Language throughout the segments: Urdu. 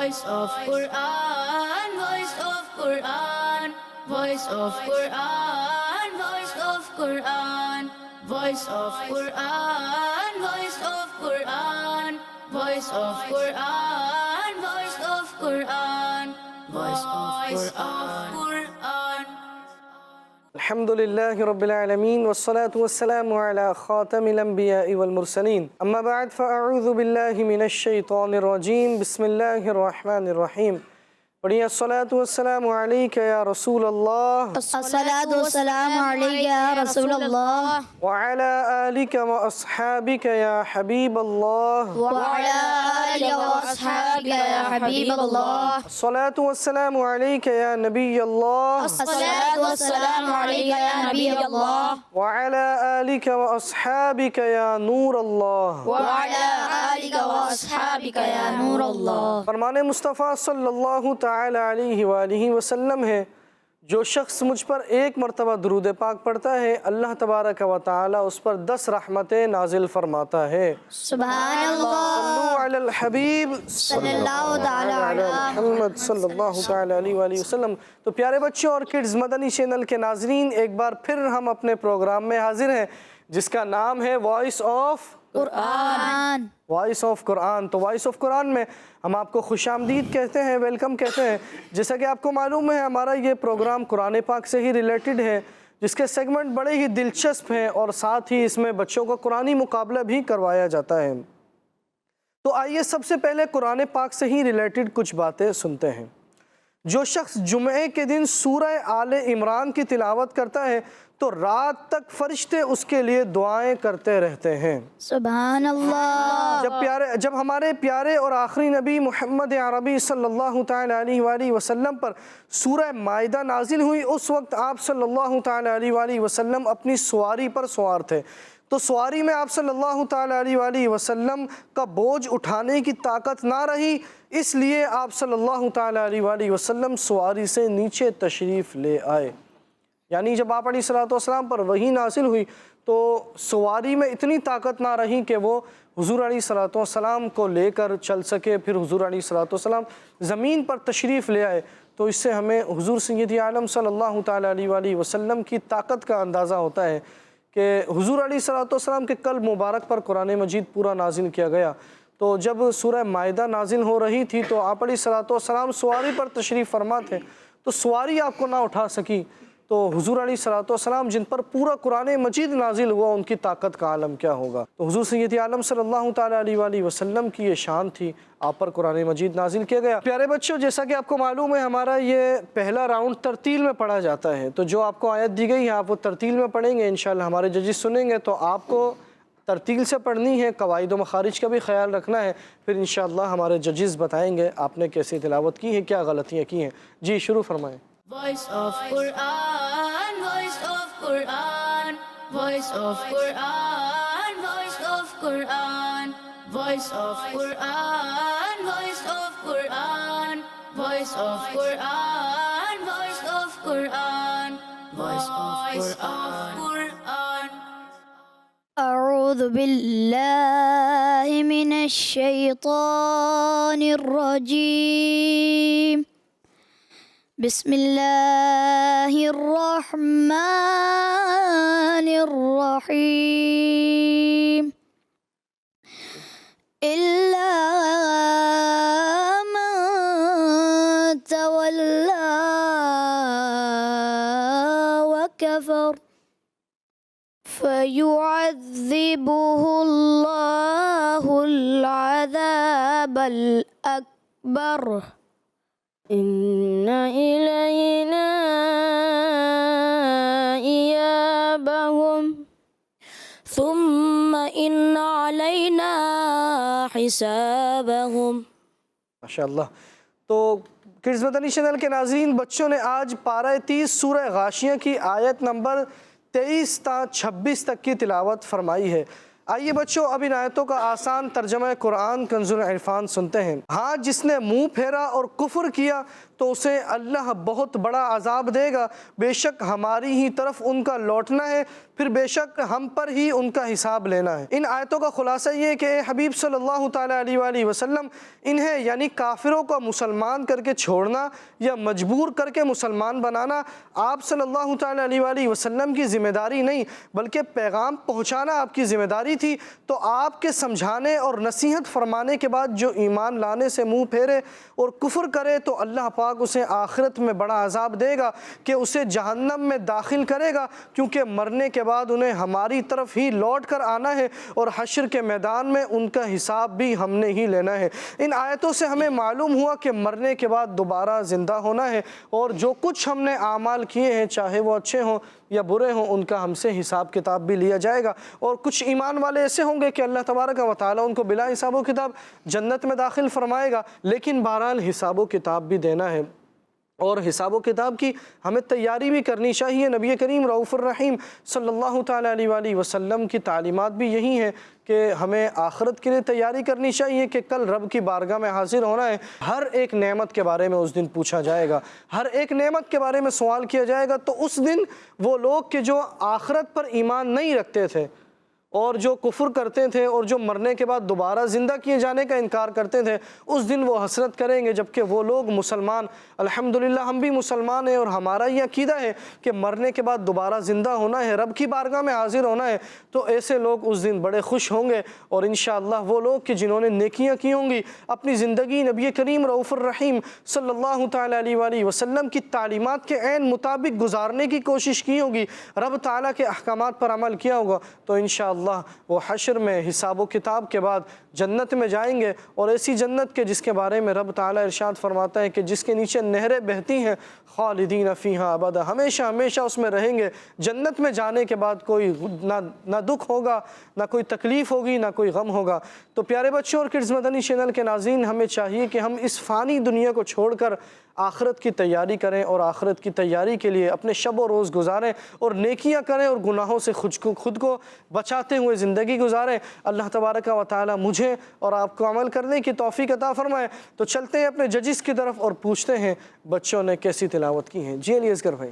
Voice of Quran, Voice of Quran, Voice of Quran, Voice of Quran, Voice of Quran, Voice of Quran, Voice of Quran, Voice of Quran, Voice of Quran. الحمدللہ رب العالمین والصلاة والسلام على خاتم الانبیاء والمرسلین اما بعد فاعوذ باللہ من الشیطان الرجیم بسم اللہ الرحمن الرحیم پڑھیے الصلاة والسلام علیکہ یا رسول اللہ الصلاة والسلام علیکہ یا رسول اللہ وعلى آلک واصحابک یا حبیب اللہ وعلی آلہ واصحابہ یا حبیب اللہ الصلاة والسلام علیکہ یا نبی اللہ الصلاة والسلام علیکہ یا نبی اللہ وعلى آلک واصحابک یا نور اللہ وعلی آلہ واصحابہ یا نور اللہ۔ فرمان مصطفیٰ صلی اللہ تعالی علیہ وآلہ وسلم ہے، جو شخص مجھ پر ایک مرتبہ درود پاک پڑھتا ہے اللہ تبارک و تعالی اس پر 10 رحمتیں نازل فرماتا ہے۔ سبحان اللہ، صلو علی الحبیب صلی اللہ تعالی علی محمد صلی اللہ تعالی علیہ وآلہ وسلم۔ تو پیارے بچوں اور کڈز مدنی چینل کے ناظرین، ایک بار پھر ہم اپنے پروگرام میں حاضر ہیں جس کا نام ہے voice of Quran. Voice of Quran. تو وائس آف قرآن میں ہم آپ کو خوش آمدید کہتے ہیں، ویلکم کہتے ہیں۔ جیسا کہ آپ کو معلوم ہے ہمارا یہ پروگرام قرآن پاک سے ہی ریلیٹڈ ہے، جس کے سیگمنٹ بڑے ہی دلچسپ ہیں اور ساتھ ہی اس میں بچوں کا قرآنی مقابلہ بھی کروایا جاتا ہے۔ تو آئیے سب سے پہلے قرآن پاک سے ہی ریلیٹڈ کچھ باتیں سنتے ہیں۔ جو شخص جمعے کے دن سورہ آل عمران کی تلاوت کرتا ہے تو رات تک فرشتے اس کے لیے دعائیں کرتے رہتے ہیں۔ سبحان اللہ۔ جب ہمارے پیارے اور آخری نبی محمد عربی صلی اللہ تعالی علیہ وآلہ وسلم پر سورہ مائدہ نازل ہوئی، اس وقت آپ صلی اللہ تعالی علیہ وآلہ وسلم اپنی سواری پر سوار تھے۔ تو سواری میں آپ صلی اللہ تعالی علیہ وآلہ وسلم کا بوجھ اٹھانے کی طاقت نہ رہی، اس لیے آپ صلی اللہ تعالی علیہ وآلہ وسلم سواری سے نیچے تشریف لے آئے۔ یعنی جب آپ علیہ السلام پر وحی نازل ہوئی تو سواری میں اتنی طاقت نہ رہی کہ وہ حضور علیہ السلام کو لے کر چل سکے، پھر حضور علیہ السلام زمین پر تشریف لے آئے۔ تو اس سے ہمیں حضور سید عالم صلی اللہ تعالی علیہ وآلہ وسلم کی طاقت کا اندازہ ہوتا ہے کہ حضور علیہ السلام کے قلب مبارک پر قرآن مجید پورا نازل کیا گیا۔ تو جب سورہ مائدہ نازل ہو رہی تھی تو آپ علیہ السلام سواری پر تشریف فرما تھے، تو سواری آپ کو نہ اٹھا سکی۔ تو حضور علیہ السلام جن پر پورا قرآن مجید نازل ہوا، ان کی طاقت کا عالم کیا ہوگا۔ تو حضور سید عالم صلی اللہ تعالی علیہ وآلہ وسلم کی یہ شان تھی، آپ پر قرآن مجید نازل کیا گیا۔ پیارے بچوں، جیسا کہ آپ کو معلوم ہے ہمارا یہ پہلا راؤنڈ ترتیل میں پڑھا جاتا ہے، تو جو آپ کو آیت دی گئی ہے آپ وہ ترتیل میں پڑھیں گے، انشاءاللہ ہمارے ججز سنیں گے تو آپ کو ترتیل سے پڑھنی ہے، قواعد و مخارج کا بھی خیال رکھنا ہے، پھر انشاءاللہ ہمارے ججز بتائیں گے آپ نے کیسے تلاوت کی ہے، کیا غلطیاں کی ہیں۔ جی شروع فرمائیں۔ Voice of Quran, Voice of Quran, Voice of Quran, Voice of Quran, Voice of Quran, Voice of Quran, Voice of Quran, Voice of Quran, Voice of Quran. اعوذ باللہ من الشیطان الرجیم، بسم اللہ الرحمن الرحیم، الا من تولی وکفر فَيُعَذِّبُهُ اللَّهُ الْعَذَابَ الْأَكْبَرَ إِنَّ إِلَيْنَا إِيَابَهُمْ ثُمَّ إِنَّ عَلَيْنَا حِسَابَهُمْ۔ ماشاءاللہ۔ تو کڈز مدنی چینل کے ناظرین، بچوں نے آج پارہ 30 سورہ غاشیہ کی آیت نمبر 23 تا 26 تک کی تلاوت فرمائی ہے۔ آئیے بچوں اب ان آیتوں کا آسان ترجمہ قرآن کنز العرفان سنتے ہیں۔ ہاں جس نے منہ پھیرا اور کفر کیا تو اسے اللہ بہت بڑا عذاب دے گا، بے شک ہماری ہی طرف ان کا لوٹنا ہے، پھر بے شک ہم پر ہی ان کا حساب لینا ہے۔ ان آیتوں کا خلاصہ یہ ہے کہ اے حبیب صلی اللہ تعالیٰ علیہ وآلہ وسلم، انہیں یعنی کافروں کو مسلمان کر کے چھوڑنا یا مجبور کر کے مسلمان بنانا آپ صلی اللہ تعالیٰ علیہ وآلہ وسلم کی ذمہ داری نہیں، بلکہ پیغام پہنچانا آپ کی ذمہ داری تھی۔ تو آپ کے سمجھانے اور نصیحت فرمانے کے بعد جو ایمان لانے سے منہ پھیرے اور کفر کرے تو اللہ پاک اسے آخرت میں بڑا عذاب دے گا کہ اسے جہنم میں داخل کرے گا، کیونکہ مرنے کے بعد انہیں ہماری طرف ہی لوٹ کر آنا ہے اور حشر کے میدان میں ان کا حساب بھی ہم نے ہی لینا ہے۔ ان آیتوں سے ہمیں معلوم ہوا کہ مرنے کے بعد دوبارہ زندہ ہونا ہے، اور جو کچھ ہم نے اعمال کیے ہیں چاہے وہ اچھے ہوں یا برے ہوں ان کا ہم سے حساب کتاب بھی لیا جائے گا۔ اور کچھ ایمان والے ایسے ہوں گے کہ اللہ تبارک و تعالیٰ ان کو بلا حساب و کتاب جنت میں داخل فرمائے گا، لیکن بہرحال حساب و کتاب بھی دینا ہے، اور حساب و کتاب کی ہمیں تیاری بھی کرنی چاہیے۔ نبی کریم رؤوف الرحیم صلی اللہ تعالیٰ علیہ وآلہ وسلم کی تعلیمات بھی یہی ہیں کہ ہمیں آخرت کے لیے تیاری کرنی چاہیے کہ کل رب کی بارگاہ میں حاضر ہونا ہے۔ ہر ایک نعمت کے بارے میں اس دن پوچھا جائے گا، ہر ایک نعمت کے بارے میں سوال کیا جائے گا۔ تو اس دن وہ لوگ کہ جو آخرت پر ایمان نہیں رکھتے تھے اور جو کفر کرتے تھے اور جو مرنے کے بعد دوبارہ زندہ کیے جانے کا انکار کرتے تھے، اس دن وہ حسرت کریں گے، جبکہ وہ لوگ مسلمان، الحمدللہ ہم بھی مسلمان ہیں اور ہمارا یہ عقیدہ ہے کہ مرنے کے بعد دوبارہ زندہ ہونا ہے، رب کی بارگاہ میں حاضر ہونا ہے۔ تو ایسے لوگ اس دن بڑے خوش ہوں گے، اور انشاءاللہ وہ لوگ کہ جنہوں نے نیکیاں کی ہوں گی، اپنی زندگی نبی کریم رؤوف الرحیم صلی اللہ تعالیٰ علیہ وآلہ وسلم کی تعلیمات کے عین مطابق گزارنے کی کوشش کی ہوگی، رب تعالیٰ کے احکامات پر عمل کیا ہوگا، تو انشاءاللہ وہ حشر میں حساب و کتاب کے بعد جنت میں جائیں گے، اور ایسی جنت کے جس کے بارے میں رب تعالیٰ ارشاد فرماتا ہے کہ جس کے نیچے نہریں بہتی ہیں، خالدین فیہا ابدا، ہمیشہ ہمیشہ اس میں رہیں گے۔ جنت میں جانے کے بعد کوئی نہ دکھ ہوگا، نہ کوئی تکلیف ہوگی، نہ کوئی غم ہوگا۔ تو پیارے بچوں اور کڈز مدنی چینل کے ناظرین، ہمیں چاہیے کہ ہم اس فانی دنیا کو چھوڑ کر آخرت کی تیاری کریں، اور آخرت کی تیاری کے لیے اپنے شب و روز گزاریں اور نیکیاں کریں اور گناہوں سے خود کو بچاتے ہوئے زندگی گزاریں۔ اللہ تبارک و تعالی مجھے اور آپ کو عمل کرنے کی توفیق عطا فرمائے۔ تو چلتے ہیں اپنے ججز کی طرف اور پوچھتے ہیں بچوں نے کیسی تلاوت کی ہے۔ جی علی اصغر بھائی۔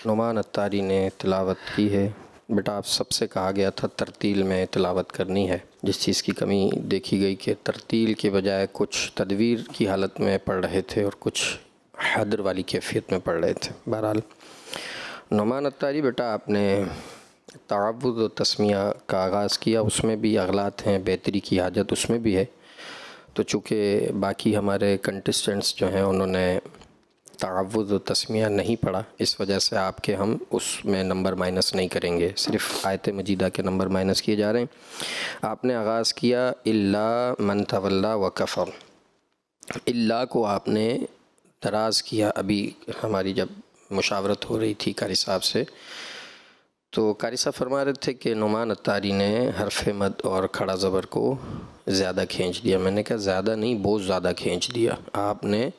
نعمان اتاری نے تلاوت کی ہے۔ بیٹا آپ سب سے کہا گیا تھا ترتیل میں تلاوت کرنی ہے، جس چیز کی کمی دیکھی گئی کہ ترتیل کے بجائے کچھ تدویر کی حالت میں پڑھ رہے تھے اور کچھ حدر والی کیفیت میں پڑھ رہے تھے۔ بہرحال نعمان اتاری بیٹا آپ نے تعوذ و تسمیہ کا آغاز کیا، اس میں بھی اغلاط ہیں، بہتری کی حاجت اس میں بھی ہے۔ تو چونکہ باقی ہمارے کنٹسٹنٹس جو ہیں انہوں نے تعوذ و تسمیہ نہیں پڑھا، اس وجہ سے آپ کے ہم اس میں نمبر مائنس نہیں کریں گے، صرف آیت مجیدہ کے نمبر مائنس کیے جا رہے ہیں۔ آپ نے آغاز کیا الا من تولی و کفر، اللہ کو آپ نے دراز کیا۔ ابھی ہماری جب مشاورت ہو رہی تھی قاری صاحب سے، تو قاری صاحب فرما رہے تھے کہ نعمان اتاری نے حرف مد اور کھڑا زبر کو زیادہ کھینچ دیا۔ میں نے کہا زیادہ نہیں، بہت زیادہ کھینچ دیا آپ نے۔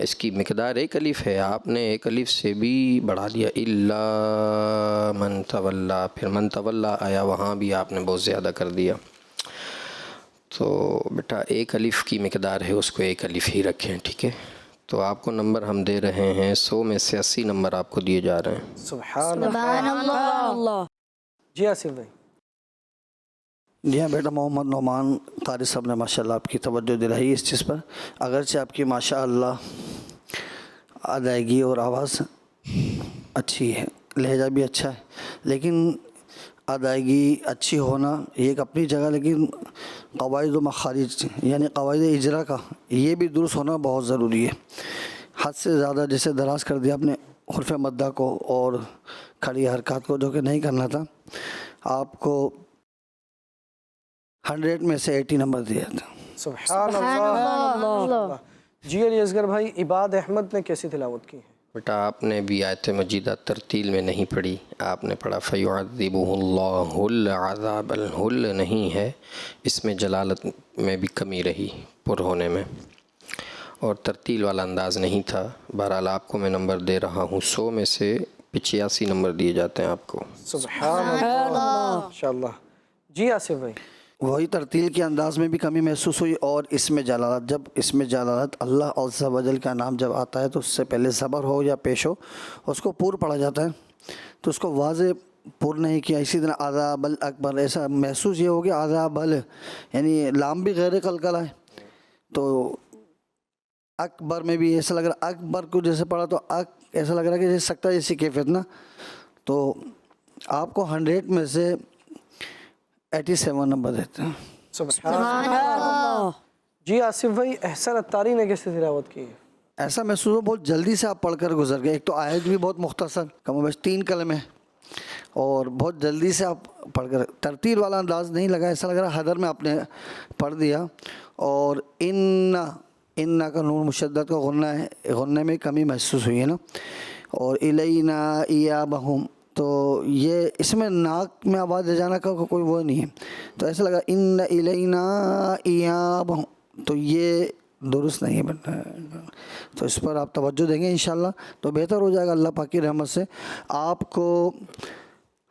اس کی مقدار ایک الف ہے، آپ نے ایک الف سے بھی بڑھا دیا، الا من تولی، پھر من تولی آیا، وہاں بھی آپ نے بہت زیادہ کر دیا۔ تو بیٹا ایک الف کی مقدار ہے، اس کو ایک الف ہی رکھیں، ٹھیک ہے؟ تو آپ کو نمبر ہم دے رہے ہیں 100 میں سے 80 نمبر آپ کو دیے جا رہے ہیں۔ سبحان سبحان اللہ۔ جی آصف بھائی۔ جی ہاں بیٹا محمد نعمان قاری صاحب نے ماشاءاللہ آپ کی توجہ دلائی اس چیز پر، اگرچہ آپ کی ماشاءاللہ ادائیگی اور آواز اچھی ہے، لہجہ بھی اچھا ہے، لیکن ادائیگی اچھی ہونا یہ ایک اپنی جگہ، لیکن قواعد و مخارج یعنی قواعد اجرا کا یہ بھی درست ہونا بہت ضروری ہے۔ حد سے زیادہ جیسے دراز کر دیا آپ نے حرف مدہ کو اور کھڑی حرکات کو، جو کہ نہیں کرنا تھا۔ آپ کو 100 میں سے 80 نمبر دیا تھا۔ سبحان اللہ۔ جی علی اصغر بھائی، عباد احمد نے کیسی تلاوت کی ہے؟ بیٹا آپ نے بھی آیت مجیدہ ترتیل میں نہیں پڑھی، آپ نے پڑھا فَيُعَذِّبُهُ اللَّهُ الْعَذَابَ، الْحُلْ نہیں ہے، اس میں جلالت میں بھی کمی رہی پر ہونے میں، اور ترتیل والا انداز نہیں تھا۔ بہرحال آپ کو میں نمبر دے رہا ہوں 100 میں سے 85 نمبر دیے جاتے ہیں آپ کو۔ سبحان اللہ، ماشاءاللہ۔ جی آصف بھائی۔ وہی ترتیل کے انداز میں بھی کمی محسوس ہوئی، اور اس میں جلالت، جب اس میں جلالت اللہ عز و جل کا نام جب آتا ہے تو اس سے پہلے زبر ہو یا پیش ہو، اس کو پور پڑھا جاتا ہے، تو اس کو واضح پر نہیں کیا. اسی طرح عذاب الاکبر, ایسا محسوس یہ ہو گیا عذاب یعنی لام بھی غیر قلقلہ ہے, تو اکبر میں بھی ایسا لگ رہا, اکبر کو جیسے پڑھا تو ایسا لگ رہا کہ جیسے سکتا جیسی کیفیت نا. تو آپ کو 100 میں سے 87 نمبر دیتے ہیں. سبحان اللہ. جی آصف بھائی, احسن اتاری نے کیسے تلاوت کی ہے؟ ایسا محسوس ہو بہت جلدی سے آپ پڑھ کر گزر گئے. ایک تو آیت بھی بہت مختصر, کم و بیش 3 کلمے, اور بہت جلدی سے آپ پڑھ کر, ترتیل والا انداز نہیں لگا, ایسا لگ رہا حدر میں آپ نے پڑھ دیا. اور ان کا نون مشدد کا غنہ ہے, غنہ میں کمی محسوس ہوئی ہے نا. اور الینا ایابہم, تو یہ اس میں ناک میں آواز لے جانا کا کوئی وہ نہیں ہے, تو ایسا لگا ان الینا ایابہم, تو یہ درست نہیں ہے. تو اس پر آپ توجہ دیں گے انشاءاللہ تو بہتر ہو جائے گا اللہ پاک کی رحمت سے. آپ کو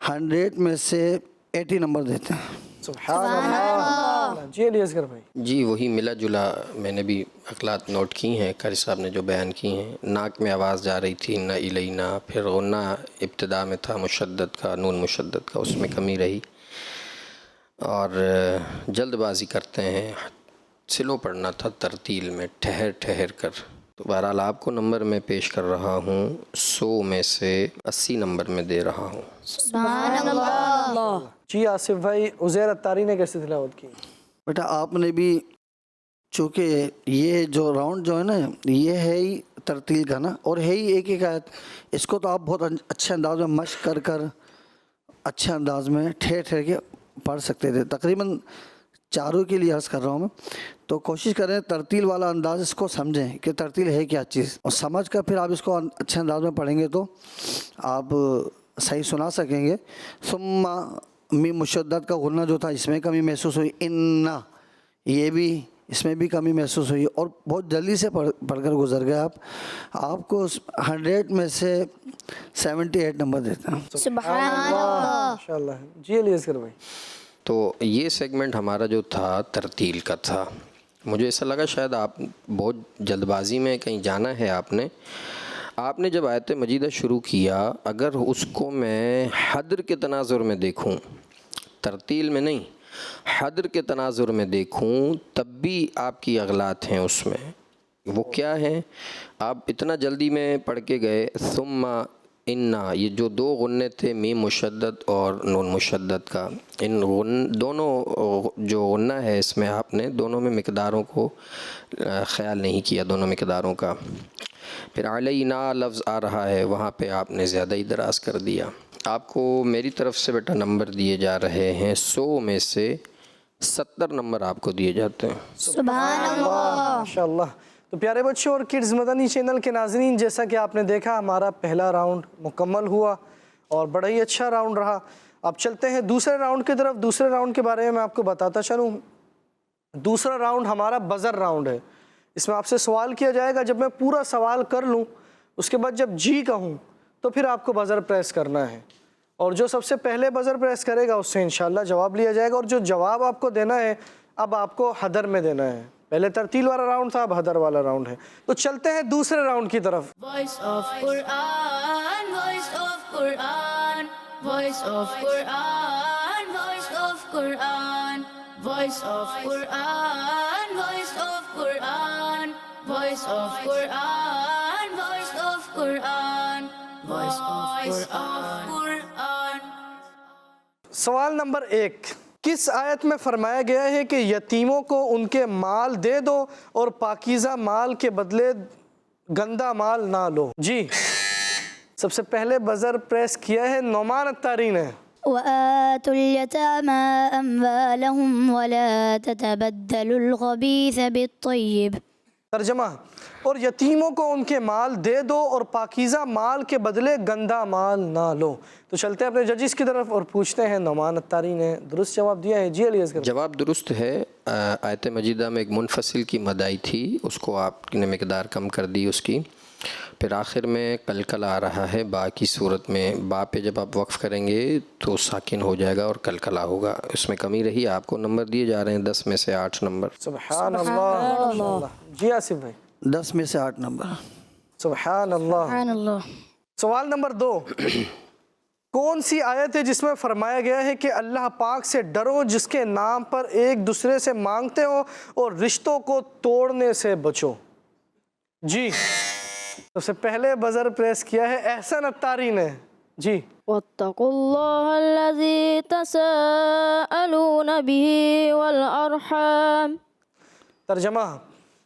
100 میں سے 80 نمبر دیتے ہیں. سبحان اللہ. جی علی اصغر بھائی. جی وہی ملا جلا میں نے بھی اخلاط نوٹ کی ہیں, قاری صاحب نے جو بیان کی ہیں. ناک میں آواز جا رہی تھی نہ الینا, پھر غنہ ابتدا میں تھا مشدد کا, نون مشدد کا, اس میں کمی رہی, اور جلد بازی کرتے ہیں. سلو پڑھنا تھا ترتیل میں, ٹھہر ٹھہر کر. تو بہرحال آپ کو نمبر میں پیش کر رہا ہوں 100 میں سے 80 نمبر میں دے رہا ہوں. سبحان اللہ. جی آصف بھائی, عزیر اتاری نے کیسے تلاوت کی؟ بیٹا آپ نے بھی, چونکہ یہ جو راؤنڈ جو ہے نا یہ ہے ہی ترتیل کا نا, اور ہے ہی ایک ایک آیت, اس کو تو آپ بہت اچھے انداز میں مشق کر کر اچھے انداز میں ٹھہر ٹھہر کے پڑھ سکتے تھے. تقریباً چاروں کے لیے عرض کر رہا ہوں میں, تو کوشش کریں ترتیل والا انداز اس کو سمجھیں کہ ترتیل ہے کیا چیز, اور سمجھ کر پھر آپ اس کو اچھے انداز میں پڑھیں گے تو آپ صحیح سنا سکیں گے. ثم میم مشدد کا غنہ جو تھا اس میں کمی محسوس ہوئی, انّا یہ بھی اس میں بھی کمی محسوس ہوئی, اور بہت جلدی سے پڑھ کر گزر گئے آپ. آپ کو 100 میں سے 78 نمبر دیتے ہیں. سبحان اللہ. ماشاءاللہ. جی علی اصغر بھائی. تو یہ سیگمنٹ ہمارا جو تھا ترتیل کا تھا. مجھے ایسا لگا شاید آپ بہت جلد بازی میں کہیں جانا ہے. آپ نے جب آیت مجیدہ شروع کیا, اگر اس کو میں حدر کے تناظر میں دیکھوں, ترتیل میں نہیں, حدر کے تناظر میں دیکھوں, تب بھی آپ کی اغلاط ہیں اس میں. وہ کیا ہیں؟ آپ اتنا جلدی میں پڑھ کے گئے ثم انّا, یہ جو 2 غنّے تھے میم مشدد اور نون مشدد کا, ان دونوں جو غنّہ ہے اس میں آپ نے دونوں میں مقداروں کو خیال نہیں کیا, دونوں مقداروں کا. پھر علینا لفظ آ رہا ہے, وہاں پہ آپ نے زیادہ ہی دراز کر دیا. آپ کو میری طرف سے بیٹا نمبر دیے جا رہے ہیں 100 میں سے 70 نمبر آپ کو دیے جاتے ہیں. سبحان اللہ. ماشاءاللہ. تو پیارے بچوں اور کڈز مدنی چینل کے ناظرین, جیسا کہ آپ نے دیکھا ہمارا پہلا راؤنڈ مکمل ہوا اور بڑا ہی اچھا راؤنڈ رہا. اب چلتے ہیں دوسرے راؤنڈ کی طرف. دوسرے راؤنڈ کے بارے میں آپ کو بتاتا چلوں. دوسرا راؤنڈ ہمارا بزر راؤنڈ ہے. اس میں آپ سے سوال کیا جائے گا, جب میں پورا سوال کر لوں اس کے بعد جب جی کہوں تو پھر آپ کو بزر پریس کرنا ہے, اور جو سب سے پہلے بزر پریس کرے گا اس سے انشاءاللہ جواب لیا جائے گا. اور جو جواب آپ کو دینا ہے اب آپ کو حدر میں دینا ہے. پہلے ترتیل والا راؤنڈ تھا, اب حدر والا راؤنڈ ہے. تو چلتے ہیں دوسرے راؤنڈ کی طرف. Voice of Quran, voice of Quran, voice of Quran, voice of Quran, voice of Quran, voice of Quran, voice of Quran, voice of Quran, voice of Quran. سوال نمبر 1, کس آیت میں فرمایا گیا ہے کہ یتیموں کو ان کے مال دے دو اور پاکیزہ مال کے بدلے گندا مال نہ لو؟ جی سب سے پہلے بزر پریس کیا ہے نعمان اتاری نے. وآتوا اليتامى أموالهم ولا تتبدلوا الخبيث بالطيب. ترجمہ, اور یتیموں کو ان کے مال دے دو اور پاکیزہ مال کے بدلے گندا مال نہ لو. تو چلتے ہیں اپنے ججز کی طرف اور پوچھتے ہیں نعمان اتاری نے درست جواب دیا ہے. جی علی اصغر. جواب درست ہے. آیت مجیدہ میں ایک منفصل کی مدعی تھی, اس کو آپ نے مقدار کم کر دی اس کی. پھر آخر میں کلکل آ رہا ہے با کی صورت میں. با پہ جب آپ وقف کریں گے تو ساکن ہو جائے گا اور کلکلا ہوگا, اس میں کمی رہی. آپ کو نمبر دیے جا رہے ہیں 10 میں سے 8 نمبر. سبحان اللہ. جی آصف بھائی. 10 میں سے 8 نمبر. سبحان اللہ. سبحان اللہ. سوال نمبر 2, کون سی آیت ہے جس میں فرمایا گیا ہے کہ اللہ پاک سے ڈرو جس کے نام پر ایک دوسرے سے مانگتے ہو اور رشتوں کو توڑنے سے بچو؟ جی سب سے پہلے بزر پریس کیا ہے احسن اتاری نے. جی واتقوا الله الذي تساءلون به والأرحام. ترجمہ،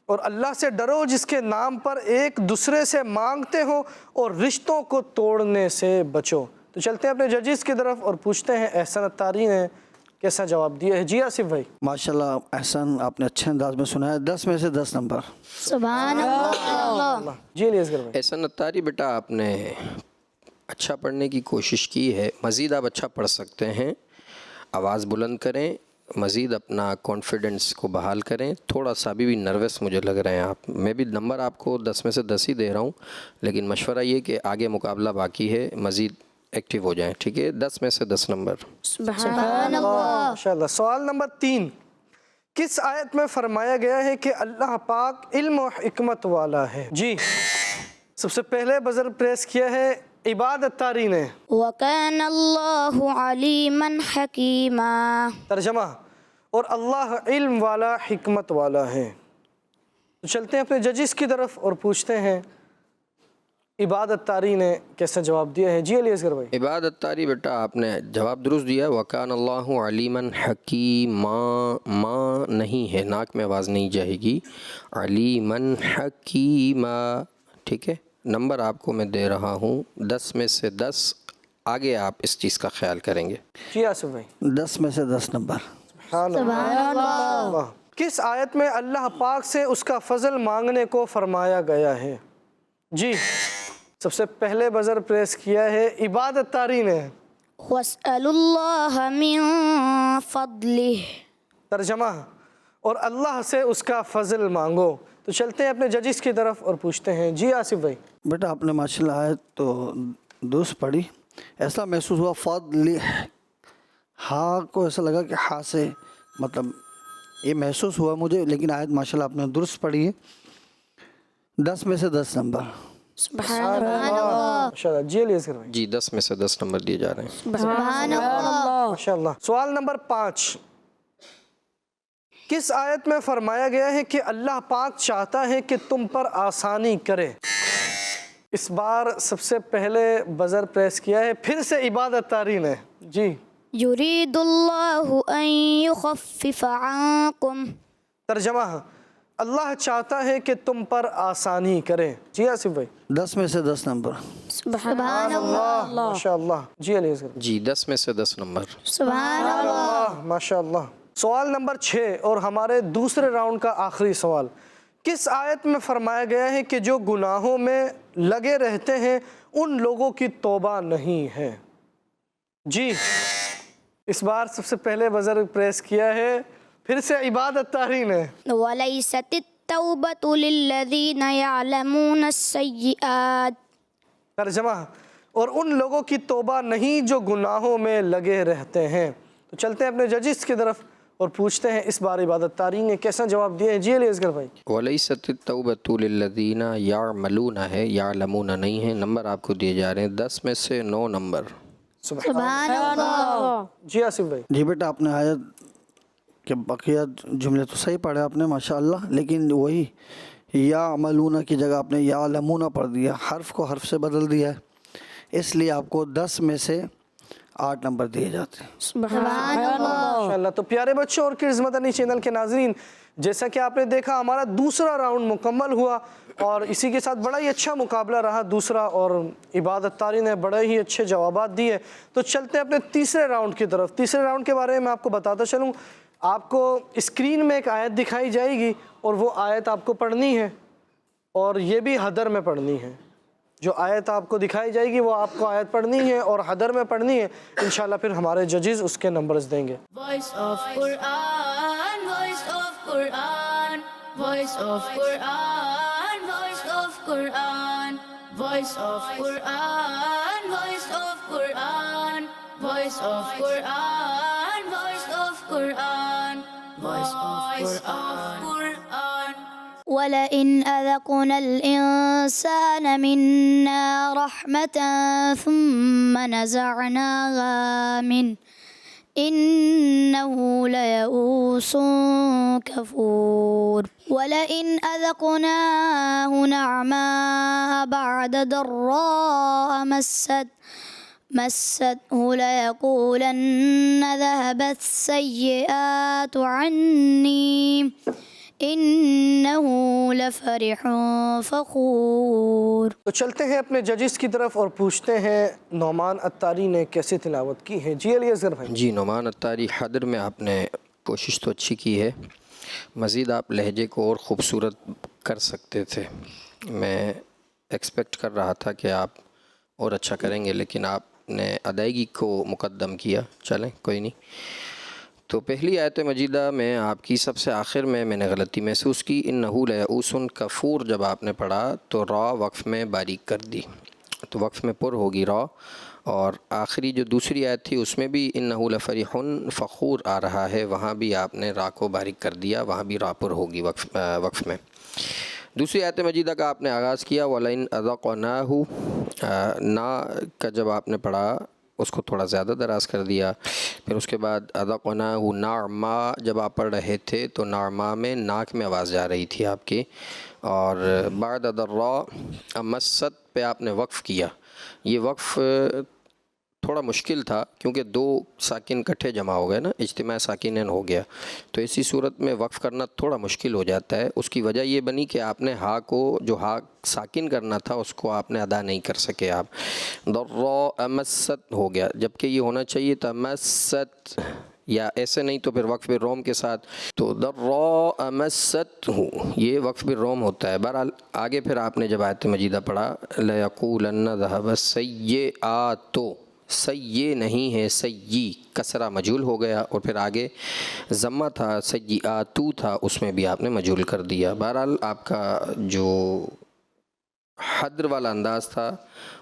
اور اللہ سے ڈرو جس کے نام پر ایک دوسرے سے مانگتے ہو اور رشتوں کو توڑنے سے بچو. تو چلتے ہیں اپنے ججز کی طرف اور پوچھتے ہیں احسن اتاری نے کیسا جواب دیا ہے. جی آصف بھائی. ماشاءاللہ احسن، آپ نے اچھے انداز میں سنا ہے. 10 میں سے 10 نمبر. سبحان اللہ. جی الیاصغر بھائی. احسن اتاری بیٹا آپ نے اچھا پڑھنے کی کوشش کی ہے، مزید آپ اچھا پڑھ سکتے ہیں. آواز بلند کریں، مزید اپنا کانفیڈنس کو بحال کریں. تھوڑا سا ابھی بھی نروس مجھے لگ رہے ہیں آپ. میں بھی نمبر آپ کو 10 میں سے 10 ہی دے رہا ہوں، لیکن مشورہ یہ کہ آگے مقابلہ باقی ہے، مزید ایکٹیو ہو جائیں. ٹھیک ہے، 10 میں سے 10 نمبر. سبحان اللہ. ماشاءاللہ. سوال نمبر 3، کس آیت میں فرمایا گیا ہے کہ اللہ پاک علم و حکمت والا ہے؟ جی سب سے پہلے بزر پریس کیا ہے عباد اتاری نے. وَكَانَ اللَّهُ عَلِيمًا حَكِيمًا. ترجمہ، اور اللہ علم والا حکمت والا ہے. تو چلتے ہیں اپنے ججز کی طرف اور پوچھتے ہیں عباد اتاری نے کیسا جواب دیا ہے. جی الیاصغر بھائی. عباد اتاری بیٹا آپ نے جواب درست دیا. وَكَانَ اللَّهُ عَلِيمًا حَكِيمًا. ماں نہیں ہے، ناک میں آواز نہیں جائے گی. عَلِيمًا حَكِيمًا. ٹھیک ہے، نمبر آپ کو میں دے رہا ہوں 10 میں سے 10. آگے آپ اس چیز کا خیال کریں گے. جی آصف بھائی. 10 میں سے 10 نمبر. سبحان اللہ. کس آیت میں اللہ پاک سے اس کا فضل مانگنے کو فرمایا گیا ہے؟ جی سب سے پہلے بزر پریس کیا ہے عباد اتاری نے. وَاسْأَلُوا اللَّهَ مِن فَضْلِهِ. ترجمہ، اور اللہ سے اس کا فضل مانگو. تو چلتے ہیں اپنے ججز کی طرف اور پوچھتے ہیں. جی آصف بھائی. بیٹا آپ نے ماشاءاللہ آیت تو درست پڑھی. ایسا محسوس ہوا فضل ہاں کو ایسا لگا کہ ہاں سے مطلب یہ محسوس ہوا مجھے، لیکن آیت ماشاءاللہ آپ نے درست پڑھی ہے. 10 میں سے 10 نمبر. سبحان اللہ. ماشاءاللہ. جی الیاصغر بھائی. جی 10 میں سے 10 نمبر دیے جا رہے ہیں. سبحان اللہ. ماشاءاللہ. سوال نمبر 5، کس آیت میں فرمایا گیا ہے کہ اللہ پاک چاہتا ہے کہ تم پر آسانی کرے؟ اس بار سب سے پہلے بزر پریس کیا ہے پھر سے عباد اتاری نے. جی يريد الله أن يخفف عنكم. ترجمہ، اللہ چاہتا ہے کہ تم پر آسانی کرے. جی آصف بھائی. 10 میں سے 10 نمبر. سبحان اللہ. ماشاءاللہ. جی الیاصغر. جی 10 میں سے 10 نمبر. سبحان اللہ. ماشاءاللہ. سوال نمبر 6 اور ہمارے دوسرے راؤنڈ کا آخری سوال، کس آیت میں فرمایا گیا ہے کہ جو گناہوں میں لگے رہتے ہیں ان لوگوں کی توبہ نہیں ہے؟ جی اس بار سب سے پہلے بزر پریس کیا ہے پھر سے عباد اتاری نے. وَلَيْسَتِ التَّوْبَةُ لِلَّذِينَ يَعْلَمُونَ السَّيِّئَاتِ. ترجمہ، اور ان لوگوں کی توبہ نہیں جو گناہوں میں لگے رہتے ہیں. تو چلتے ہیں اپنے ججز کی طرف اور پوچھتے ہیں اس بار عباد اتاری نے کیسا جواب دیا ہے. جی الیاصغر بھائی. وَلَيْسَتِ التَّوْبَةُ لِلَّذِينَ يَعْمَلُونَ ہے، يَعْلَمُونَ نہیں ہے. نمبر آپ کو دیے جا رہے ہیں 10 میں سے 9 نمبر. سبحان اللہ. جی آصف بھائی. جی بیٹا آپ نے آیت کے بقیہ جملے تو صحیح پڑھے آپ نے ماشاءاللہ، لیکن وہی یا عملون کی جگہ آپ نے یا علمون پڑھ دیا، حرف کو حرف سے بدل دیا ہے، اس لیے آپ کو 10 میں سے 8 نمبر دیے جاتے ہیں. سبحان اللہ. ماشاءاللہ. تو پیارے بچوں اور کڈز مدنی چینل کے ناظرین، جیسا کہ آپ نے دیکھا ہمارا دوسرا راؤنڈ مکمل ہوا اور اسی کے ساتھ بڑا ہی اچھا مقابلہ رہا دوسرا، اور عباد اتاری نے بڑے ہی اچھے جوابات دیے. تو چلتے ہیں اپنے تیسرے راؤنڈ کی طرف. تیسرے راؤنڈ کے بارے میں آپ کو بتاتا چلوں. آپ کو اسکرین میں ایک آیت دکھائی جائے گی اور وہ آیت آپ کو پڑھنی ہے، اور یہ بھی حدر میں پڑھنی ہے. جو آیت آپ کو دکھائی جائے گی وہ آپ کو آیت پڑھنی ہے اور حدر میں پڑھنی ہے. انشاءاللہ پھر ہمارے ججز اس کے نمبرز دیں گے. Voice of Quran, voice of Quran, voice of Quran, voice of Quran, voice of Quran, voice of Quran, voice of Quran, voice of Quran, voice of Quran. وَلَئِنْ أَذَقْنَا الْإِنسَانَ مِنَّا رَحْمَةً ثُمَّ نَزَعْنَاهَا مِنْهُ إِنَّهُ لَيَئُوسٌ كَفُورٌ وَلَئِنْ أَذَقْنَاهُ نَعْمَاءَ بَعْدَ ضَرَّاءَ مَسَّتْهُ لَيَقُولَنَّ ذَهَبَ السَّيِّئَاتُ عَنِّي إِنَّهُ لَفَرِحٌ فَخُورٌ۔ تو چلتے ہیں اپنے ججز کی طرف اور پوچھتے ہیں نعمان عطاری نے کیسے تلاوت کی ہے؟ جی علی اصغر بھائی۔ جی نعمان عطاری حدر میں آپ نے کوشش تو اچھی کی ہے، مزید آپ لہجے کو اور خوبصورت کر سکتے تھے۔ میں ایکسپیکٹ کر رہا تھا کہ آپ اور اچھا کریں گے، لیکن آپ نے ادائیگی کو مقدم کیا، چلیں کوئی نہیں۔ تو پہلی آیت مجیدہ میں آپ کی سب سے آخر میں نے غلطی محسوس کی، انہو لیئوس کفور جب آپ نے پڑھا تو را وقف میں باریک کر دی، تو وقف میں پر ہوگی را، اور آخری جو دوسری آیت تھی اس میں بھی انہو لفریح فخور آ رہا ہے، وہاں بھی آپ نے را کو باریک کر دیا، وہاں بھی را پر ہوگی وقف میں۔ دوسری آیت مجیدہ کا آپ نے آغاز کیا وَلَئِنْ أَذَقْنَاهُ، نا کا جب آپ نے پڑھا اس کو تھوڑا زیادہ دراز کر دیا، پھر اس کے بعد أَذَقْنَاهُ نَعْمَا جب آپ پڑھ رہے تھے تو نعما میں ناک میں آواز جا رہی تھی آپ کی، اور بعد ضراء مست پہ آپ نے وقف کیا۔ یہ وقف تھوڑا مشکل تھا کیونکہ دو ساکن کٹھے جمع ہو گئے نا، اجتماع ساکنین ہو گیا، تو اسی صورت میں وقف کرنا تھوڑا مشکل ہو جاتا ہے۔ اس کی وجہ یہ بنی کہ آپ نے ہا کو جو ہا ساکن کرنا تھا اس کو آپ نے ادا نہیں کر سکے، آپ ضراء مست ہو گیا، جبکہ یہ ہونا چاہیے تھا مست، یا ایسے نہیں تو پھر وقف بالروم کے ساتھ، تو ضراء مست ہو، یہ وقف بالروم ہوتا ہے۔ بہرحال آگے پھر آپ نے جب آیت مجیدہ پڑھا لَيَقُولَنَّ ذَهَبَ السَّيِّئَاتُ، سیّ نہیں ہے سیّ، کسرہ مجھول ہو گیا، اور پھر آگے ضمہ تھا سیّئاتو تھا، اس میں بھی آپ نے مجھول کر دیا۔ بہرحال آپ کا جو حدر والا انداز تھا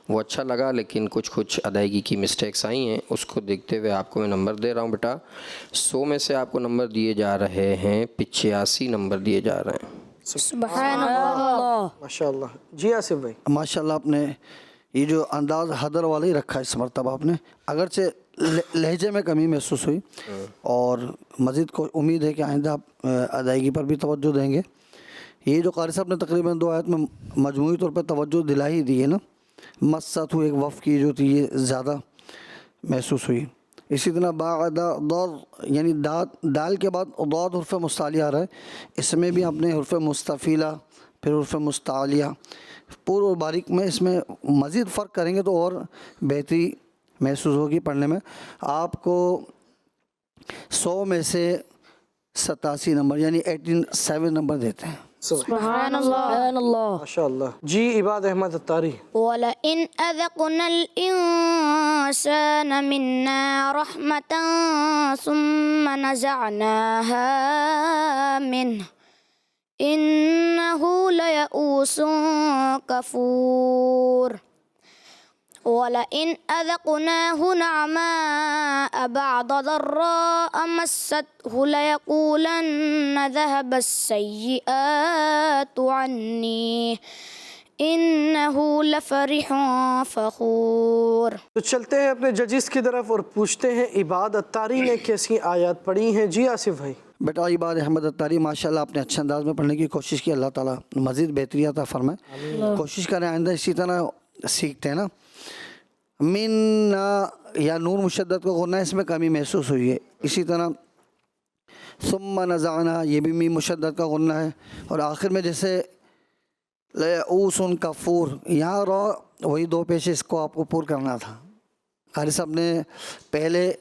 وہ اچھا لگا، لیکن کچھ ادائیگی کی مسٹیکس آئی ہیں، اس کو دیکھتے ہوئے آپ کو میں نمبر دے رہا ہوں بیٹا۔ 100 میں سے آپ کو نمبر دیے جا رہے ہیں 85 نمبر دیے جا رہے ہیں۔ سبحان اللہ۔ ماشاءاللہ۔ جی آصف بھائی۔ ماشاءاللہ آپ نے یہ جو انداز حدر والا ہی رکھا اس مرتبہ آپ نے، اگرچہ لہجے میں کمی محسوس ہوئی، اور مزید کو امید ہے کہ آئندہ آپ ادائیگی پر بھی توجہ دیں گے۔ یہ جو قاری صاحب نے تقریباً 2 آیت میں مجموعی طور پر توجہ دلا ہی دی ہے نا، مست ایک وقف کی جو تھی یہ زیادہ محسوس ہوئی۔ اسی طرح بعد ضر، یعنی دال کے بعد ضاد حرف مستعلیہ آ رہا ہے، اس میں بھی آپ نے حرف مستفیلہ پھر حرف مستعلیہ پور اور باریک میں اس میں مزید فرق کریں گے تو اور بہتری محسوس ہوگی پڑھنے میں۔ آپ کو 100 میں سے 87 نمبر یعنی 87 نمبر دیتے ہیں۔ سبحان اللہ۔ ماشاءاللہ۔ جی عباد احمد عطاری۔ وَلَئِنْ أَذَقْنَا الْإِنسَانَ مِنَّا رَحْمَةً ثُمَّ نَزَعْنَاهَا مِنْهُ إِنَّهُ لَيَئُوسٌ كَفُورٌ وَلَئِنْ أَذَقْنَاهُ نَعْمَاءَ بَعْدَ ضَرَّاءَ مَسَّتْهُ لَيَقُولَنَّ ذَهَبَ السَّيِّئَاتُ عَنِّي إِنَّهُ لَفَرِحٌ فَخُورٌ۔ تو چلتے ہیں اپنے ججز کی طرف اور پوچھتے ہیں عباد عطاری نے کیسی آیات پڑھی ہیں؟ جی آصف بھائی۔ بیٹا عباد احمد عطاری ماشاءاللہ آپ نے اچھے انداز میں پڑھنے کی کوشش کی، اللہ تعالیٰ مزید بہتری عطا فرمائے۔ کوشش کریں آئندہ اسی طرح سیکھتے ہیں نا۔ من یا نون مشدد کو غنہ اس میں کمی محسوس ہوئی ہے، اسی طرح ثم نزعنا یہ بھی میم مشدد کا غنہ ہے، اور آخر میں جیسے لیئوس کفور، یہاں را وہی 2 پیش اس کو آپ کو پور کرنا تھا۔ قاری صاحب نے پہلے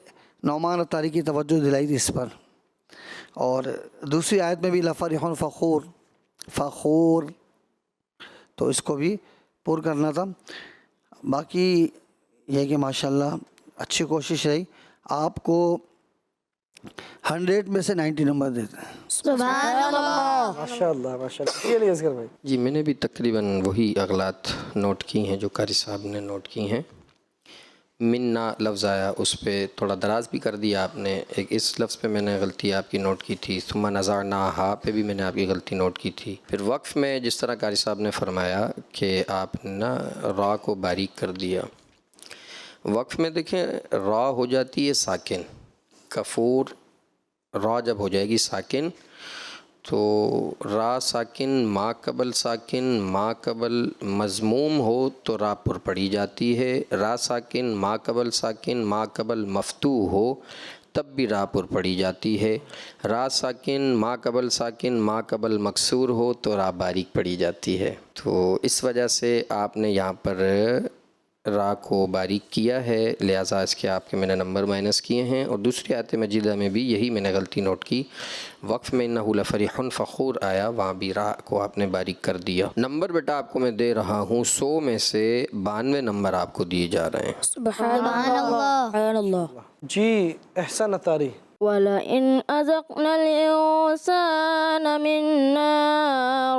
نعمان عطاری کی توجہ دلائی تھی اس پر، اور دوسری آیت میں بھی لفرح فخور تو اس کو بھی پور کرنا تھا۔ باقی یہ کہ ماشاءاللہ اچھی کوشش رہی، آپ کو 100 میں سے 90 نمبر دیتے ہیں۔ سبحان اللہ۔ ماشاءاللہ ماشاءاللہ۔ جی علی اصغر بھائی۔ جی میں نے بھی تقریباً وہی اغلاط نوٹ کی ہیں جو قاری صاحب نے نوٹ کی ہیں۔ منا لفظ آیا اس پہ تھوڑا دراز بھی کر دیا آپ نے. ایک اس لفظ پہ میں نے غلطی آپ کی نوٹ کی تھی. ثم نزعناہا پہ بھی میں نے آپ کی غلطی نوٹ کی تھی. پھر وقف میں جس طرح قاری صاحب نے فرمایا کہ آپ نے نا را کو باریک کر دیا. وقف میں دیکھیں را ہو جاتی ہے ساکن. کفور را جب ہو جائے گی ساکن تو را ساکن ما قبل ساکن ما قبل مضموم ہو تو را پر پڑھی جاتی ہے. را ساکن ما قبل ساکن ما قبل مفتوح ہو تب بھی را پر پڑھی جاتی ہے. را ساکن ما قبل ساکن ما قبل مکسور ہو تو را باریک پڑھی جاتی ہے. تو اس وجہ سے آپ نے یہاں پر را کو باریک کیا ہے، لہٰذا اس کے آپ کے میں نے نمبر مائنس کیے ہیں. اور دوسری آیت مجیدہ میں بھی یہی میں نے غلطی نوٹ کی. وقف میں انہ لفریح فخور آیا، وہاں بھی را کو آپ نے باریک کر دیا. نمبر بیٹا آپ کو میں دے رہا ہوں 100 میں سے 92 نمبر آپ کو دیے جا رہے ہیں. سبحان اللہ. سبحان اللہ. جی احسن اتاری. وَلَئِنْ أَذَقْنَا الْإِنسَانَ مِنَّا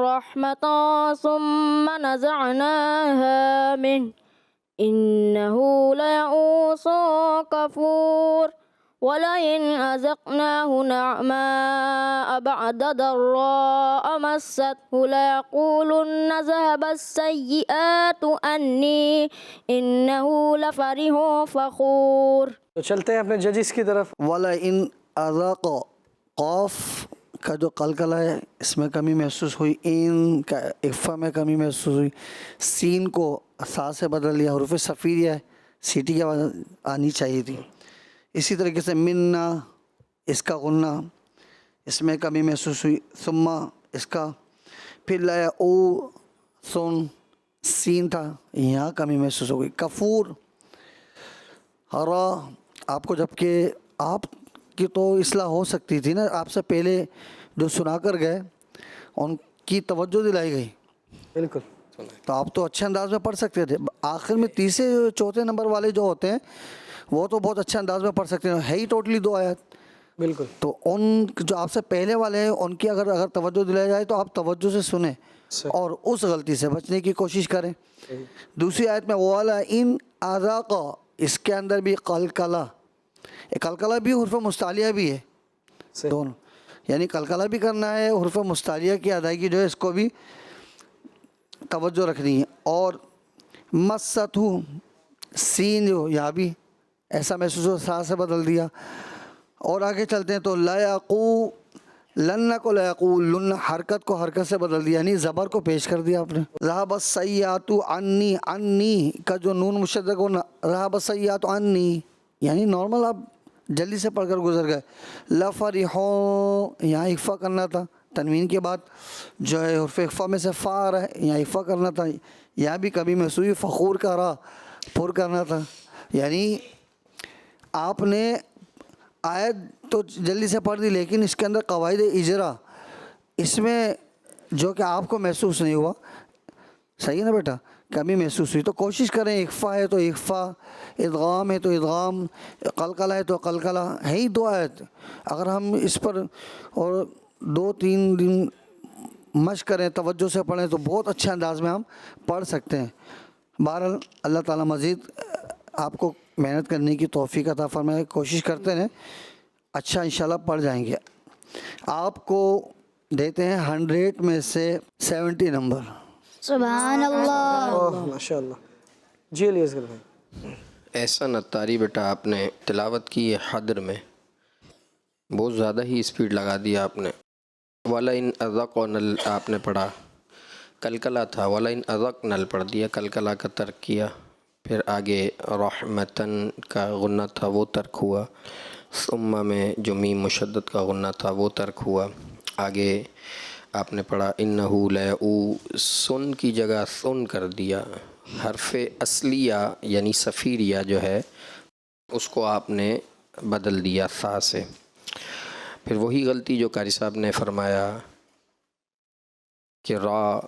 رَحْمَةً ثُمَّ نَزَعْنَاهَا مِنْهُ إِنَّهُ لَيَئُوسٌ كَفُورٌ. وَلَئِنْ أَذَقْنَاهُ نَعْمَاءَ بَعْدَ ضَرَّاءَ مَسَّتْهُ لَيَقُولُنَّ ذَهَبَ السَّيِّئَاتُ عَنِّي إِنَّهُ لَفَرِحٌ فَخُورٌ. تو چلتے ہیں اپنے ججز کی طرف. وَلَئِنْ أَذَاقَ قاف کا جو قلقلہ ہے اس میں کمی محسوس ہوئی. این کا اخفا میں کمی محسوس ہوئی. سین کو سا سے بدل لیا، حروف صفیریہ ہے، سیٹی کی آواز آنی چاہیے تھی. اسی طریقے سے منا اس کا غنہ اس میں کمی محسوس ہوئی. ثم اس کا پھر لایا او سن سین تھا، یہاں کمی محسوس ہو گئی. کفور ہرا آپ کو، جبکہ آپ کی تو اصلاح ہو سکتی تھی نا، آپ سے پہلے جو سنا کر گئے ان کی توجہ دلائی گئی. بالکل. تو آپ تو اچھے انداز میں پڑھ سکتے تھے. آخر میں تیسرے چوتھے نمبر والے جو ہوتے ہیں وہ تو بہت اچھے انداز میں پڑھ سکتے ہیں، ہے ہی ٹوٹلی 2 آیات. بالکل. تو ان جو آپ سے پہلے والے ہیں ان کی اگر توجہ دلائی جائے تو آپ توجہ سے سنیں اور اس غلطی سے بچنے کی کوشش کریں. دوسری آیت میں وَلَئِنْ أَذَاقَ اس کے اندر بھی قلقلہ، قلقلہ بھی حرف مستعلیہ بھی ہے دونوں، یعنی قلقلہ بھی کرنا ہے، حرف مستعلیہ کی ادائیگی جو ہے اس کو بھی توجہ رکھنی ہے. اور مست سین جو یہاں بھی ایسا محسوس ہو، سا سے بدل دیا. اور آگے چلتے ہیں تو لن کو لیقولن حرکت کو حرکت سے بدل دیا، یعنی زبر کو پیش کر دیا آپ نے. ذهب السیئات عنی، عنی کا جو نون مشدد کو ذهب السیئات عنی، یعنی نارمل آپ جلدی سے پڑھ کر گزر گئے. لفرحون یہاں اخفا کرنا تھا، تنوین کے بعد جو ہے حرف اخفا میں سے فا آ رہا ہے، یہاں اخفا کرنا تھا. یہاں بھی کبھی محسوس فخور کا را پر کرنا تھا. یعنی آپ نے آیت تو جلدی سے پڑھ دی لیکن اس کے اندر قواعد اجرا اس میں جو کہ آپ کو محسوس نہیں ہوا. صحیح ہے نا بیٹا؟ کمی محسوس ہوئی تو کوشش کریں. اخفا ہے تو اخفا، ادغام ہے تو ادغام، قلقلہ ہے تو قلقلہ، ہے ہی 2 آیت. اگر ہم اس پر اور 2-3 دن مشق کریں، توجہ سے پڑھیں تو بہت اچھے انداز میں ہم پڑھ سکتے ہیں. بہرحال اللہ تعالیٰ مزید آپ کو محنت کرنے کی توفیق عطا فرمائے. کوشش کرتے رہیں، اچھا انشاءاللہ پڑھ جائیں گے. آپ کو دیتے ہیں 100 میں سے 70 نمبر. سبحان اللہ. ماشاء اللہ. جی علی اصغر بھائی. احسن اتاری بیٹا آپ نے تلاوت کی ہے حدر میں، بہت زیادہ ہی اسپیڈ لگا دیا آپ نے. وَلَئِنْ أَذَقْنَا آپ نے پڑھا، کلکلہ تھا، وَلَئِنْ أَذَقْنَا پڑھ دیا، کلکلہ کا ترک کیا. پھر آگے رحمتاً کا غنہ تھا وہ ترک ہوا. ثم میں جو میم مشدد کا غنہ تھا وہ ترک ہوا. آگے آپ نے پڑھا انہو لیئوسن کی جگہ سن کر دیا. حرف اصلیہ یعنی صفیریہ جو ہے اس کو آپ نے بدل دیا سا سے. پھر وہی غلطی جو قاری صاحب نے فرمایا کہ را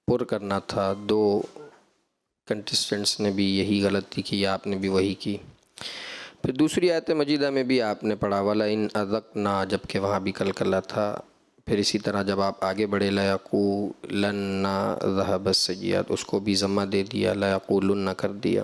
پر کرنا تھا، 2 کنٹسٹنٹس نے بھی یہی غلطی کی، آپ نے بھی وہی کی. پھر دوسری آیت مجیدہ میں بھی آپ نے پڑھا وَلَئِنْ أَذَقْنَا، جبکہ وہاں بھی کلکلہ تھا. پھر اسی طرح جب آپ آگے بڑھے لَيَقُولَنَّ ذَهَبَ السَّيِّئَاتُ اس کو بھی ضمہ دے دیا، لَيَقُولُنَّ کر دیا.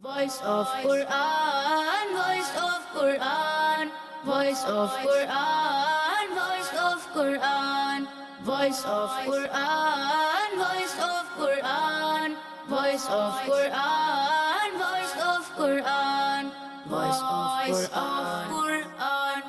Voice of Quran, voice of Quran, voice of Quran, voice of Quran, voice of Quran, voice of Quran, voice of Quran, voice of Quran, voice of Quran.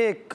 1,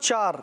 4,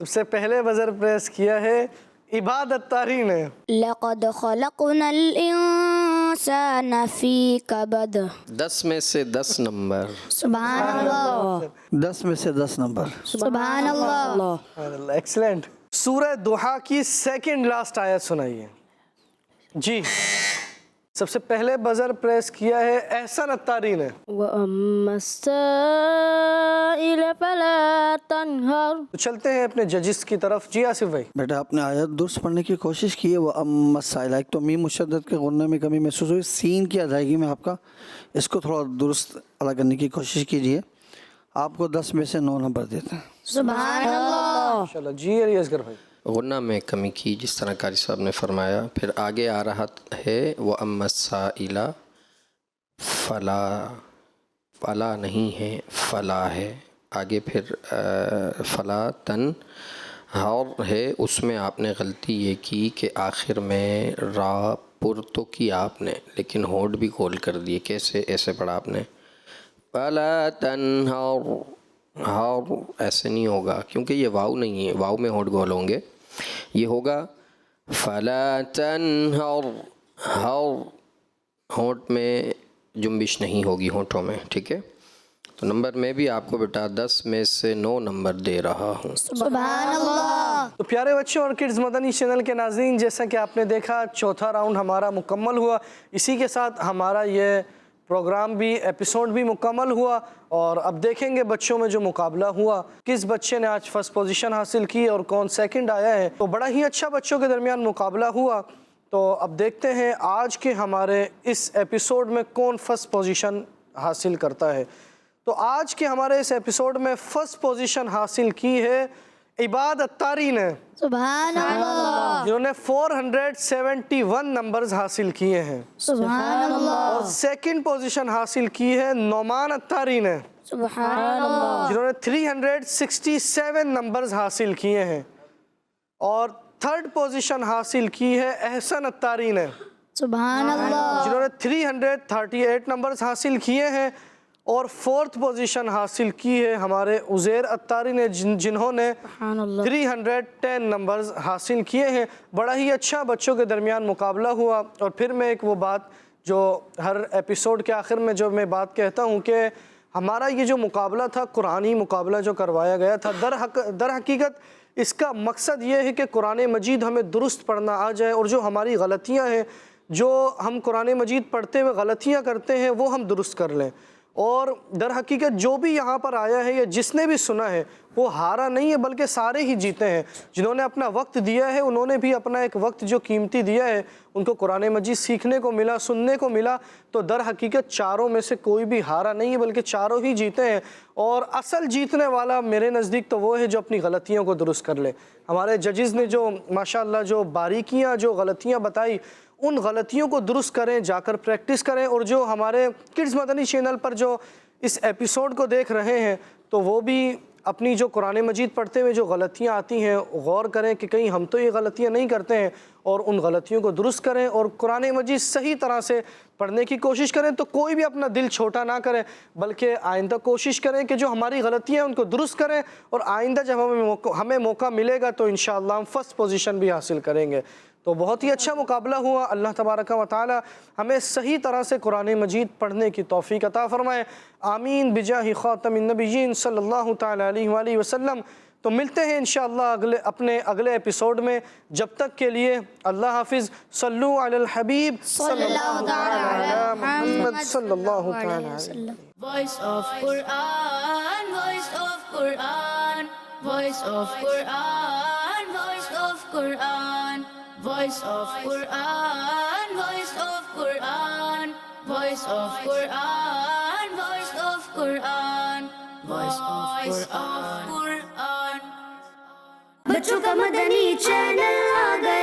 سب سے پہلے بزر پریس کیا ہے عباد اتاری نے. لقد خلقنا الإنسان في كبد. 10 میں سے 10 نمبر. سبحان اللہ. 10 میں سے 10 نمبر. سبحان اللہ. ایکسلنٹ. سورہ دوحہ کی سیکنڈ لاسٹ آیت سنائیے. جی سب سے پہلے بزر پریس کیا ہے احسن اتاری نے. وَأَمَّا السَّائِلَ فَلَا تَنْهَرْ. تو چلتے ہیں اپنے ججز کی طرف. جی آصف بھائی. بیٹا آپ نے آیت درست پڑھنے کی کوشش کی ہے. وہ مسائل ایک تو میم مشدد کے غنہ میں کمی محسوس ہوئی. سین کی ادائیگی میں آپ کا اس کو تھوڑا درست ادا کرنے کی کوشش کیجیے. آپ کو 10 میں سے 9 نمبر دیتے ہیں. سبحان اللہ. ماشاءاللہ. جی علی اصغر بھائی. غنہ میں کمی کی جس طرح قاری صاحب نے فرمایا. پھر آگے آ رہا ہے وَأَمَّا السَّائِلَ فلا. فلا نہیں ہے فلا ہے. آگے پھر فلا تنہر ہے. اس میں آپ نے غلطی یہ کی کہ آخر میں را پر تو کی آپ نے لیکن ہونٹ بھی کھول کر دیے. کیسے؟ ایسے پڑھا آپ نے فلا تنہر. ہر ایسے نہیں ہوگا کیونکہ یہ واو نہیں ہے. واو میں ہونٹ گول ہوں گے. یہ ہوگا فلا تنہر. ہر ہونٹ میں جنبش نہیں ہوگی ہونٹوں میں. ٹھیک ہے. تو نمبر میں بھی آپ کو بیٹا 10 میں سے 9 نمبر دے رہا ہوں. سبحان اللہ. تو پیارے بچوں اور کڈز مدنی چینل کے ناظرین، جیسا کہ آپ نے دیکھا چوتھا راؤنڈ ہمارا مکمل ہوا. اسی کے ساتھ ہمارا یہ پروگرام بھی ایپیسوڈ بھی مکمل ہوا. اور اب دیکھیں گے بچوں میں جو مقابلہ ہوا کس بچے نے آج فرسٹ پوزیشن حاصل کی اور کون سیکنڈ آیا ہے. تو بڑا ہی اچھا بچوں کے درمیان مقابلہ ہوا. تو اب دیکھتے ہیں آج کے ہمارے اس ایپیسوڈ میں کون فرسٹ پوزیشن حاصل کرتا ہے. تو آج کے ہمارے اس ایپیسوڈ میں فرسٹ پوزیشن حاصل کی ہے عباد اتاری نے، سبحان اللہ. جنہوں نے 471 نمبرز حاصل کیے ہیں. سبحان اللہ. اور سیکنڈ پوزیشن حاصل کی ہے نعمان اتاری نے، سبحان اللہ. جنہوں نے 367 نمبرز حاصل کیے ہیں. اور تھرڈ پوزیشن حاصل کی ہے احسن اتاری نے، سبحان اللہ. جنہوں نے 338 نمبرز حاصل کیے ہیں. اور فورتھ پوزیشن حاصل کی ہے ہمارے عزیر اتاری نے، جنہوں نے 310 نمبرز حاصل کیے ہیں. بڑا ہی اچھا بچوں کے درمیان مقابلہ ہوا. اور پھر میں ایک وہ بات جو ہر ایپیسوڈ کے آخر میں جو میں بات کہتا ہوں کہ ہمارا یہ جو مقابلہ تھا قرآنی مقابلہ جو کروایا گیا تھا، در حقیقت اس کا مقصد یہ ہے کہ قرآن مجید ہمیں درست پڑھنا آ جائے اور جو ہماری غلطیاں ہیں، جو ہم قرآن مجید پڑھتے ہوئے غلطیاں کرتے ہیں وہ ہم درست کر لیں. اور در حقیقت جو بھی یہاں پر آیا ہے یا جس نے بھی سنا ہے وہ ہارا نہیں ہے بلکہ سارے ہی جیتے ہیں. جنہوں نے اپنا وقت دیا ہے انہوں نے بھی اپنا ایک وقت جو قیمتی دیا ہے، ان کو قرآن مجید سیکھنے کو ملا، سننے کو ملا. تو در حقیقت چاروں میں سے کوئی بھی ہارا نہیں ہے بلکہ چاروں ہی جیتے ہیں. اور اصل جیتنے والا میرے نزدیک تو وہ ہے جو اپنی غلطیوں کو درست کر لے. ہمارے ججز نے جو ماشاءاللہ جو باریکیاں جو غلطیاں بتائی، ان غلطیوں کو درست کریں، جا کر پریکٹس کریں. اور جو ہمارے کڈز مدنی چینل پر جو اس ایپیسوڈ کو دیکھ رہے ہیں تو وہ بھی اپنی جو قرآن مجید پڑھتے ہوئے جو غلطیاں آتی ہیں غور کریں کہ کہیں ہم تو یہ غلطیاں نہیں کرتے ہیں، اور ان غلطیوں کو درست کریں اور قرآن مجید صحیح طرح سے پڑھنے کی کوشش کریں. تو کوئی بھی اپنا دل چھوٹا نہ کریں بلکہ آئندہ کوشش کریں کہ جو ہماری غلطیاں ہیں ان کو درست کریں. اور آئندہ جب ہمیں موقع ملے گا تو انشاءاللہ ہم فرسٹ پوزیشن بھی حاصل کریں گے. تو بہت ہی اچھا مقابلہ ہوا. اللہ تبارک و تعالی ہمیں صحیح طرح سے قرآن مجید پڑھنے کی توفیق عطا فرمائے. آمین بجاہ خاتم النبیین صلی اللہ تعالی علیہ وآلہ وسلم. تو ملتے ہیں انشاءاللہ اپنے اگلے ایپیسوڈ میں. جب تک کے لیے اللہ حافظ. صلو علی الحبیب صلی اللہ تعالی علی محمد صلی اللہ تعالی علیہ وسلم. Voice of Quran, voice of Quran, voice of Quran, voice of Quran, voice of Quran, voice of Quran, voice of Quran, voice of Quran, voice of Quran. بچوں کا مدنی چینل آ گیا.